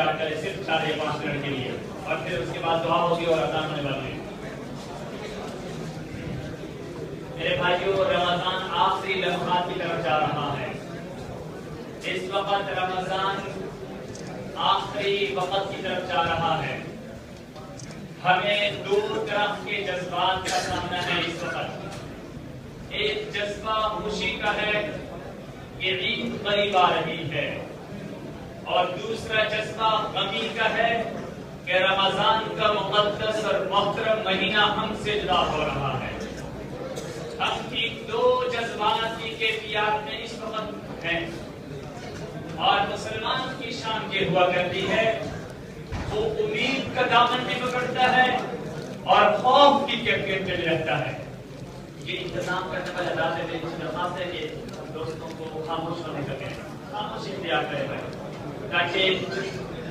اختیار کرے صرف 4 یا 5 منٹ کے لیے، اور پھر اس کے بعد دعا ہوگی اور اذان ہونے والی ہے۔ میرے بھائیوں، رمضان آخری لمحات کی طرف جا رہا ہے۔ اس وقت رمضان آخری وقت کی طرف جا رہا ہے۔ ہمیں 2 طرح کے جذبات کا سامنا ہے اس وقت۔ ایک جذبہ خوشی کا ہے کہ عید قریب آ رہی ہے، اور دوسرا جذبہ غمی کا ہے کہ رمضان کا مقدس اور محترم مہینہ ہم سے جدا ہو رہا ہے۔ ہم کی 2 جذبات کی کیفیات میں اس وقت ہیں، اور مسلمان کی شان یہ ہوا کرتی ہے وہ امید کا دامن بھی پکڑتا ہے اور خوف کی کیفیت میں بھی رہتا ہے۔ یہ انتظام کرنے والے ادارے میں درخواست ہے کہ دوستوں کو خاموش ہونے کا کہیں، خاموش اختیار کرے بھائی، تاکہ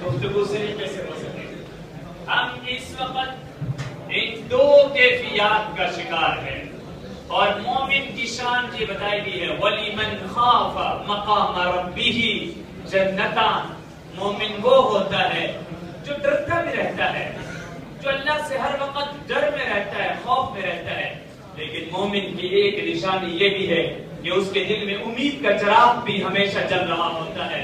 گفتگو سلیقے سے ہو سکے۔ ہم اس وقت ان 2 کیفیات کا شکار ہیں، اور مومن کی شان یہ بتائی گئی ہے وَلِمَنْ خَافَ مَقَامَ رَبِّهِ جَنَّتَانِ۔ مومن وہ ہوتا ہے جو ڈرتا بھی رہتا ہے، جو اللہ سے ہر وقت ڈر میں رہتا ہے، خوف میں رہتا ہے، لیکن مومن کی ایک نشانی یہ بھی ہے کہ اس کے دل میں امید کا چراغ بھی ہمیشہ جل رہا ہوتا ہے۔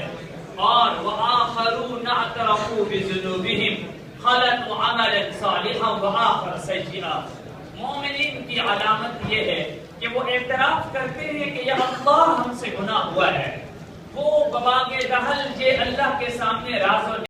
اور وَآخَرُونَ اعْتَرَفُوا بِذُنُوبِهِمْ خَلَطُوا عَمَلًا صَالِحًا وَآخَرَ سَيِّئًا۔ مومنین کی علامت یہ ہے کہ وہ اعتراف کرتے ہیں کہ یا اللہ ہم سے گناہ ہوا ہے، وہ بباغ دہل یہ اللہ کے سامنے راز اور